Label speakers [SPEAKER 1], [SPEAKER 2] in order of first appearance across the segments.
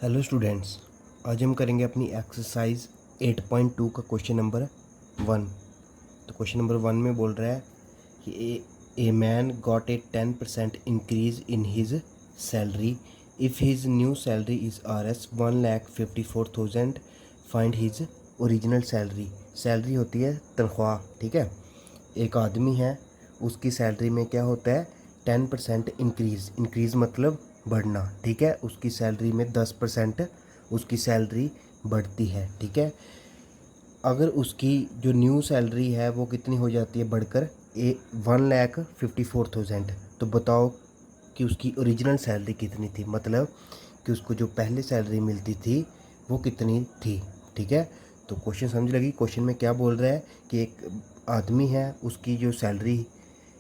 [SPEAKER 1] Hello students, आज हम करेंगे अपनी एक्सरसाइज 8.2 का क्वेश्चन नंबर 1। तो क्वेश्चन नंबर 1 में बोल रहा है कि a man got a 10% increase in his salary if his new salary is RS 1,54,000 find his original salary. Salary होती है तनख्वाह, ठीक है। एक आदमी है, उसकी सैलरी में क्या होता है 10% इंक्रीज़ मतलब बढ़ना, ठीक है। उसकी सैलरी में 10% उसकी सैलरी बढ़ती है, ठीक है। अगर उसकी जो न्यू सैलरी है वो कितनी हो जाती है बढ़कर 1,54,000, तो बताओ कि उसकी ओरिजिनल सैलरी कितनी थी, मतलब कि उसको जो पहले सैलरी मिलती थी वो कितनी थी, ठीक है। तो क्वेश्चन समझ लगी। क्वेश्चन में क्या बोल रहा है कि एक आदमी है, उसकी जो सैलरी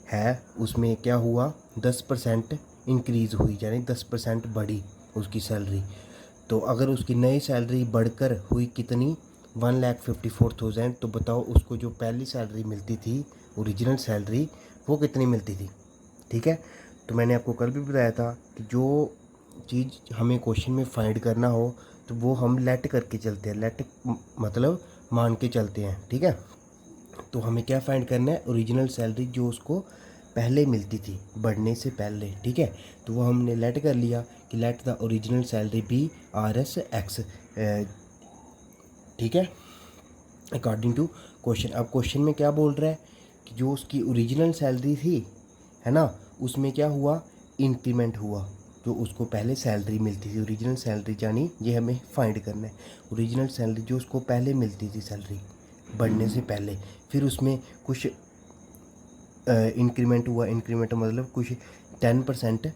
[SPEAKER 1] है उसमें क्या हुआ 10% इंक्रीज़ हुई, यानी 10% बढ़ी उसकी सैलरी। तो अगर उसकी नई सैलरी बढ़कर हुई कितनी 1,54,000, तो बताओ उसको जो पहली सैलरी मिलती थी ओरिजिनल सैलरी वो कितनी मिलती थी, ठीक है। तो मैंने आपको कल भी बताया था कि जो चीज़ हमें क्वेश्चन में फाइंड करना हो तो वो हम लेट करके चलते हैं, लेट मतलब मान के चलते हैं, ठीक है। तो हमें क्या फाइंड करना है ओरिजिनल सैलरी जो उसको पहले मिलती थी बढ़ने से पहले, ठीक है। तो वो हमने लेट कर लिया कि let the original salary be RS X, ठीक है, अकॉर्डिंग टू क्वेश्चन। अब क्वेश्चन में क्या बोल रहा है कि जो उसकी ओरिजिनल सैलरी थी, है ना, उसमें क्या हुआ इंक्रीमेंट हुआ। जो उसको पहले सैलरी मिलती थी ओरिजिनल सैलरी, यानी ये हमें फाइंड करना है ओरिजिनल सैलरी जो उसको पहले मिलती थी सैलरी बढ़ने से पहले, फिर उसमें कुछ इंक्रीमेंट हुआ। इंक्रीमेंट मतलब कुछ 10%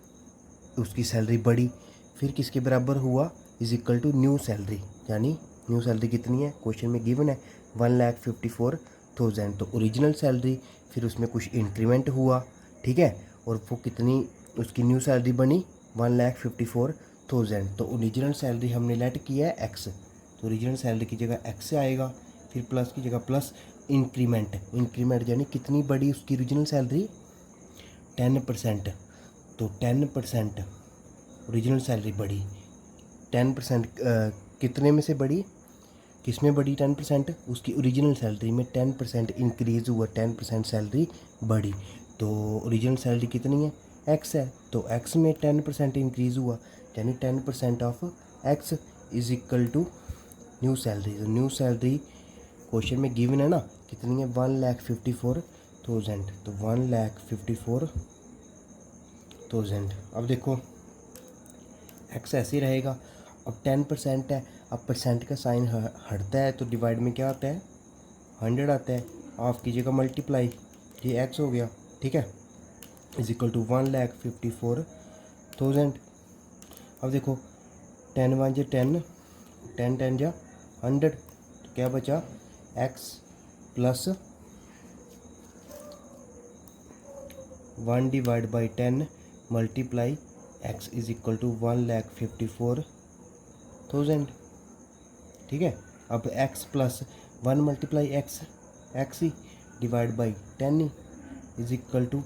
[SPEAKER 1] उसकी सैलरी बढ़ी, फिर किसके बराबर हुआ is equal to new salary, यानी न्यू सैलरी कितनी है क्वेश्चन में गिवन है 1,54,000। तो ओरिजिनल सैलरी फिर उसमें कुछ इंक्रीमेंट हुआ, ठीक है, और वो कितनी उसकी न्यू सैलरी बनी 1,54,000। तो ओरिजिनल सैलरी हमने लेट किया है एक्स, तो ओरिजिनल सैलरी की जगह एक्स आएगा, फिर प्लस की जगह प्लस इंक्रीमेंट यानी कितनी बड़ी उसकी ओरिजिनल सैलरी 10%। तो 10% ओरिजिनल सैलरी बढ़ी, 10% कितने में से बढ़ी, किस में बढ़ी 10%, उसकी ओरिजिनल सैलरी में 10% इंक्रीज़ हुआ, 10% सैलरी बढ़ी। तो ओरिजिनल सैलरी कितनी है एक्स है, तो एक्स में 10% इंक्रीज़ हुआ, यानी 10% of x is equal to new salary. तो न्यू सैलरी क्वेश्चन में गिवन है ना कितनी है 1,54,000, तो 1,54,000। अब देखो एक्स ऐसे ही रहेगा। अब 10% है, अब परसेंट का साइन हटता है तो डिवाइड में क्या आता है 100 आता है, हाफ कीजिएगा मल्टीप्लाई, ये एक्स हो गया, ठीक है, इज इक्वल टू 1,54,000। अब देखो 10 1 जा 10, 10 10 जा 100, तो क्या बचा x plus 1 divide by 10 multiply x is equal to 1,54,000, ठीक है। अब x plus 1 multiply x, x ही डिवाइड बाई 10 ही इज इक्वल टू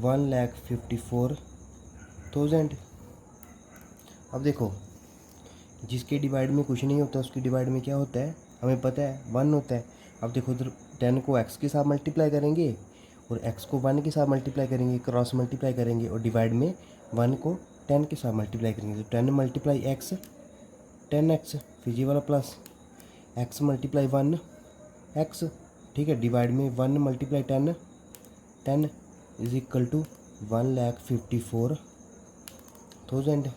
[SPEAKER 1] 1,54,000। अब देखो जिसके डिवाइड में कुछ नहीं होता उसकी डिवाइड में क्या होता है हमें पता है 1 होता है। अब देखो उधर 10 को x के साथ मल्टीप्लाई करेंगे और x को 1 के साथ मल्टीप्लाई करेंगे, क्रॉस मल्टीप्लाई करेंगे, और डिवाइड में 1 को 10 के साथ मल्टीप्लाई करेंगे, तो 10 मल्टीप्लाई एक्स 10x, फिर ये वाला प्लस x मल्टीप्लाई 1 x, ठीक है, डिवाइड में 1 मल्टीप्लाई 10 10 इज इक्वल टू 1,54,000।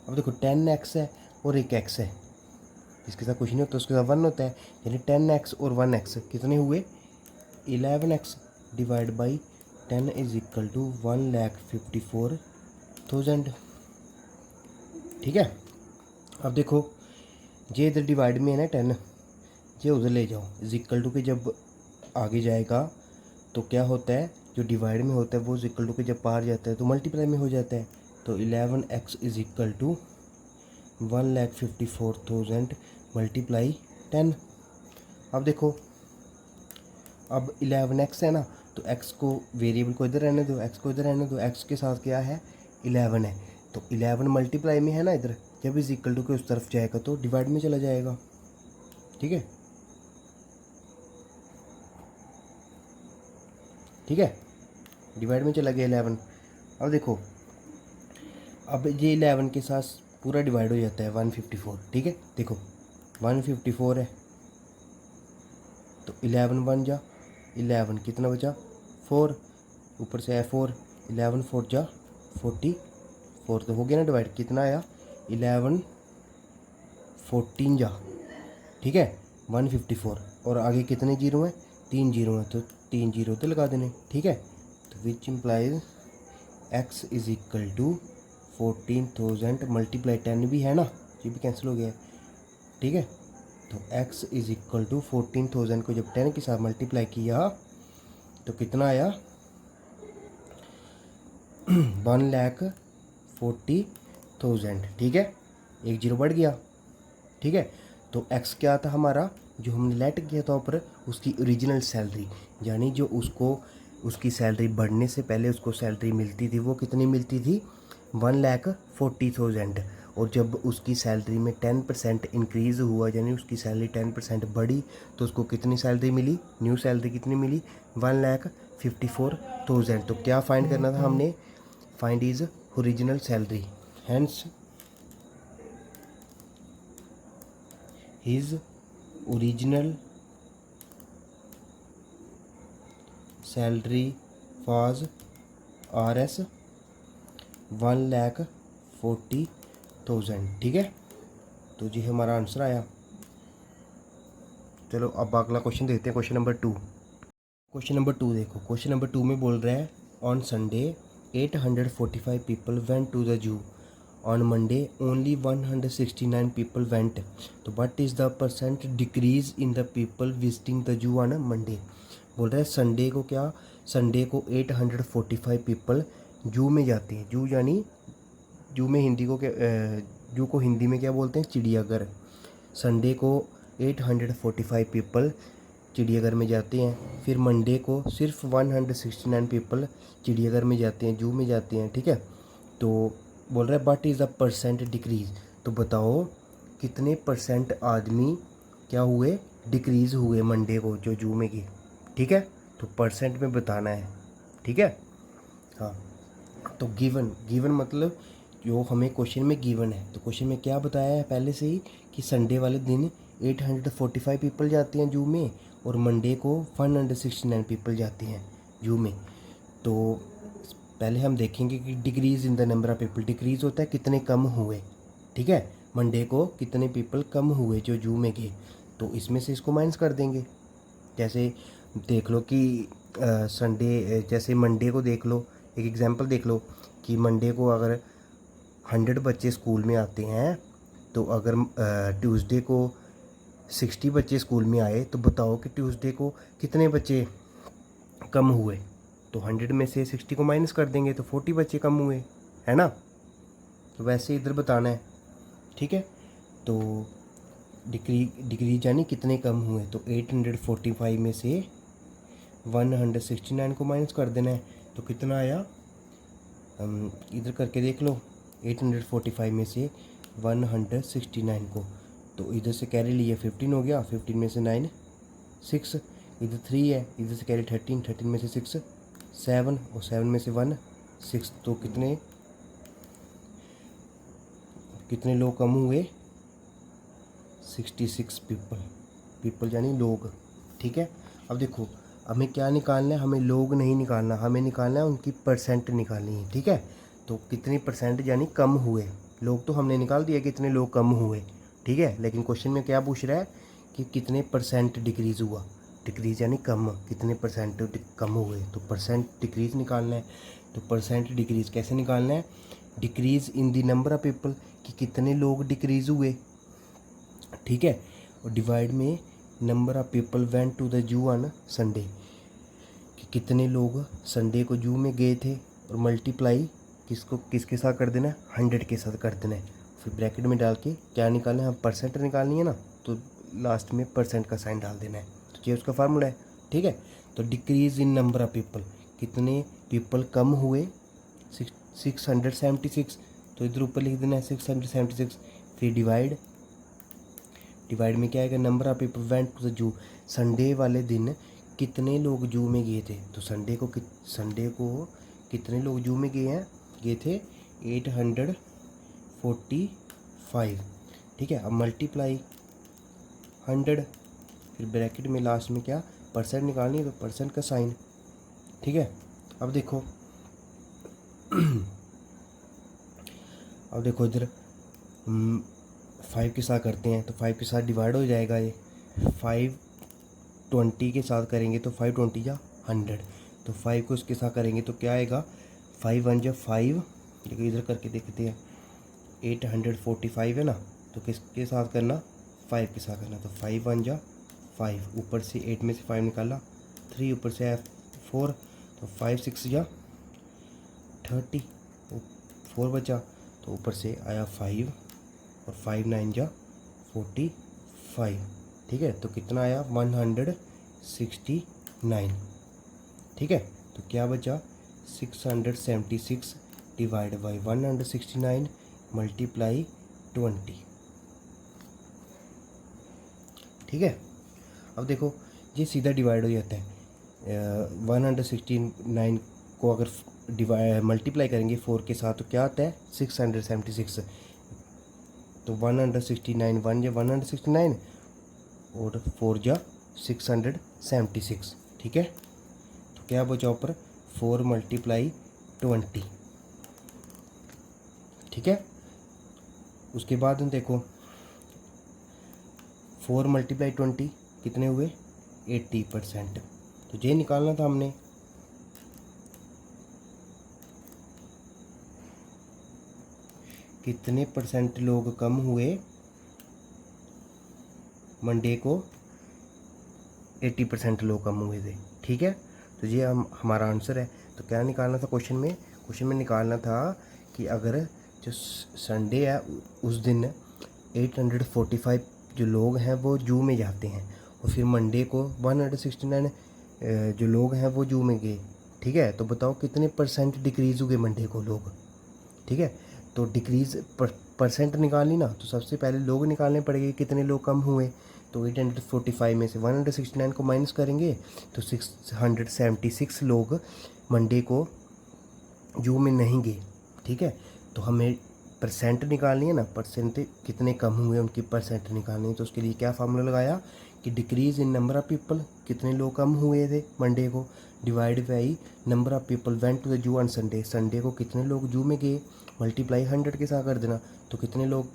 [SPEAKER 1] अब देखो 10x है और एक x है, इसके साथ कुछ नहीं होता उसके साथ 1 होता है, यानी 10x और 1x कितने हुए 11x divide by 10 is equal to 1,54,000, ठीक है। अब देखो ये इधर डिवाइड में है ना 10, ये उधर ले जाओ इज इक्वल टू के जब आगे जाएगा तो क्या होता है जो डिवाइड में होता है वो इज इक्वल टू के जब पार जाता है तो मल्टीप्लाई में हो जाता है, तो 11x is equal to 1,54,000 multiply 10। अब देखो अब 11x है ना, तो x को वेरिएबल को इधर रहने दो, x को इधर रहने दो, x के साथ क्या है 11 है, तो 11 मल्टीप्लाई में है ना इधर, जब इज इक्वल टू के उस तरफ जाएगा तो डिवाइड में चला जाएगा, ठीक है, ठीक है, डिवाइड में चला गया 11। अब देखो, अब ये 11 के साथ पूरा डिवाइड हो जाता है 154, ठीक है। देखो 154 है तो 11 1 जा 11, कितना बचा 4, ऊपर से है 4, 11 4 जा 44, तो हो गया ना डिवाइड, कितना आया 11 14 जा, ठीक है 154। और आगे कितने जीरो हैं, 3 जीरो हैं, तो 3 जीरो तो लगा देने, ठीक है। तो which implies x is equal to 14,000 multiply 10 भी है ना, ये भी कैंसिल हो गया, ठीक है। तो x इज इक्वल टू 14,000 को जब 10 के साथ मल्टीप्लाई किया तो कितना आया 1,40,000, ठीक है, एक जीरो बढ़ गया, ठीक है। तो x क्या था हमारा, जो हमने लेट किया था ऊपर, उसकी ओरिजिनल सैलरी, यानी जो उसको उसकी सैलरी बढ़ने से पहले उसको सैलरी मिलती थी वो कितनी मिलती थी 1,40,000। और जब उसकी सैलरी में 10% इंक्रीज़ हुआ, यानी उसकी सैलरी 10% बढ़ी, तो उसको कितनी सैलरी मिली, न्यू सैलरी कितनी मिली 1,54,000। तो क्या फाइंड करना था हमने, find is original salary, hence his original salary was RS 1,40,000, ठीक है। तो जी हमारा आंसर आया। चलो अब अगला क्वेश्चन देखते हैं, क्वेश्चन नंबर 2। क्वेश्चन नंबर 2 देखो, क्वेश्चन नंबर 2 में बोल रहा है on Sunday 845 people went to the zoo, on Monday only 169 people went, तो what is the percent decrease in the people visiting the zoo on Monday. बोल रहा है Sunday को क्या, संडे को 845 पीपल जू में जाते हैं, जू यानी जू में हिंदी को क्या, जू को हिंदी में क्या बोलते हैं, चिड़ियाघर। संडे को 845 पीपल चिड़ियाघर में जाते हैं, फिर मंडे को सिर्फ 169 पीपल चिड़ियाघर में जाते हैं, जू में जाते हैं, ठीक है। तो बोल रहा है but is the percent decrease, तो बताओ कितने परसेंट आदमी क्या हुए, डिक्रीज़ हुए मंडे को जो जू में गए, ठीक है। तो परसेंट में बताना है, ठीक है। हाँ, तो गिवन मतलब जो हमें क्वेश्चन में गिवन है, तो क्वेश्चन में क्या बताया है पहले से ही कि संडे वाले दिन 845 पीपल जाते हैं जू में, और मंडे को 169 पीपल जाते हैं जू में। तो पहले हम देखेंगे कि decrease in the number of people, decrease होता है कितने कम हुए, ठीक है। मंडे को कितने पीपल कम हुए जो जू में गए, तो इसमें से इसको माइनस कर देंगे। जैसे देख लो कि संडे, जैसे मंडे को देख लो, एक एग्जांपल देख लो कि मंडे को अगर 100 बच्चे स्कूल में आते हैं, तो अगर ट्यूसडे को 60 बच्चे स्कूल में आए, तो बताओ कि ट्यूसडे को कितने बच्चे कम हुए। तो 100 में से 60 को माइनस कर देंगे तो 40 बच्चे कम हुए, है ना। तो वैसे इधर बताना है, ठीक है। तो डिक्रीज यानी कितने कम हुए, तो 845 में से 169 को माइनस कर देना है, तो कितना आया, हम इधर करके देख लो, 845 में से 169 को, तो इधर से कैरी लिया 15 हो गया, 15 में से 9 6, इधर 3 है, इधर से कैरी 13, 13 में से 6 7, और 7 में से 1 6, तो कितने लोग कम हुए, 66 पीपल यानी लोग, ठीक है। अब देखो हमें क्या निकालना है, हमें लोग नहीं निकालना, हमें निकालना है उनकी परसेंट निकालनी है, ठीक है। तो कितनी परसेंट यानी कम हुए, लोग तो हमने निकाल दिया कितने लोग कम हुए, ठीक है। लेकिन क्वेश्चन में क्या पूछ रहा है कि कितने परसेंट डिक्रीज़ हुआ, डिक्रीज़ यानी कम, कितने परसेंट कम हुए, तो परसेंट डिक्रीज़ निकालना है। तो परसेंट डिक्रीज़ कैसे निकालना है, decrease in the number of people, कि कितने लोग डिक्रीज़ हुए, ठीक है, और डिवाइड में number of people went to the zoo on Sunday, कि कितने लोग संडे को जू में गए थे, और मल्टीप्लाई किसके साथ कर देना है, 100 के साथ कर देना है। फिर ब्रैकेट में डाल के क्या निकालना है, हम परसेंट निकालनी है ना, तो लास्ट में परसेंट का साइन डाल देना है, तो ये उसका फार्मूला है, ठीक है। तो decrease in number of people, कितने पीपल कम हुए 676, तो इधर ऊपर लिख देना है 676, फिर डिवाइड में क्या आएगा, number of people went to the zoo, Sunday वाले दिन कितने लोग जू में गए थे। तो संडे को कितने लोग जू में गए थे 845, ठीक है। अब मल्टीप्लाई 100, फिर ब्रैकेट में लास्ट में क्या परसेंट निकालनी है, तो परसेंट का साइन, ठीक है। अब देखो इधर 5 के साथ करते हैं तो 5 के साथ डिवाइड हो जाएगा, ये 520 के साथ करेंगे तो 520 या 100, तो 5 को इसके साथ करेंगे तो क्या आएगा 5 1 जा 5, देखो इधर करके देखते हैं 845 है ना, तो किसके साथ करना 5 के साथ करना, तो 5 1 जा 5, ऊपर से 8 में से 5 निकाला 3, ऊपर से 4, तो 5 6 जा 30, 4 बचा, तो ऊपर से आया 5 और 5 9 जा 45, ठीक है। तो कितना आया 169, ठीक है। तो क्या बचा 676 डिवाइड बाई 169 मल्टीप्लाई 20, ठीक है। अब देखो ये सीधा डिवाइड हो जाता है, 169 को अगर मल्टीप्लाई करेंगे 4 के साथ तो क्या आता है 676, तो 169 1 या 169 और 4 जा 676, ठीक है। तो क्या बचा ऊपर 4 मल्टीप्लाई 20, ठीक है। उसके बाद हम देखो 4 मल्टीप्लाई 20 कितने हुए 80%, तो ये निकालना था हमने। कितने परसेंट लोग कम हुए मंडे को, 80% लोग कम हुए थे, ठीक है। तो ये हमारा आंसर है। तो क्या निकालना था क्वेश्चन में निकालना था कि अगर जो संडे है उस दिन 845 जो लोग हैं वो जू में जाते हैं और फिर मंडे को 169 जो लोग हैं वो जू में गए, ठीक है। तो बताओ कितने परसेंट डिक्रीज़ हुए मंडे को लोग, ठीक है। तो डिक्रीज़ परसेंट निकालनी ना, तो सबसे पहले लोग निकालने पड़ेंगे कितने लोग कम हुए, तो 845 में से 169 को माइनस करेंगे तो 676 लोग मंडे को जू में नहीं गए, ठीक है। तो हमें परसेंट निकालनी है ना, परसेंट कितने कम हुए उनकी परसेंट निकालनी है। तो उसके लिए क्या फार्मूला लगाया कि decrease in number of people, कितने लोग कम हुए थे मंडे को, divide by number of people went to the zoo on Sunday, Sunday को कितने लोग जू में गए, मल्टीप्लाई 100 के साथ कर देना, तो कितने लोग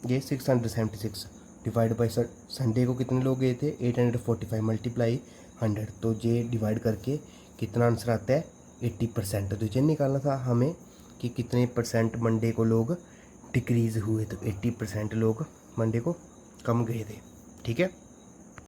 [SPEAKER 1] गए 676, डिवाइड बाई संडे को कितने लोग गए थे 845 मल्टीप्लाई 100, तो ये डिवाइड करके कितना आंसर आता है 80%। तो ये निकालना था हमें कि कितने परसेंट मंडे को लोग डिक्रीज़ हुए, तो 80% लोग मंडे को कम गए थे, ठीक है।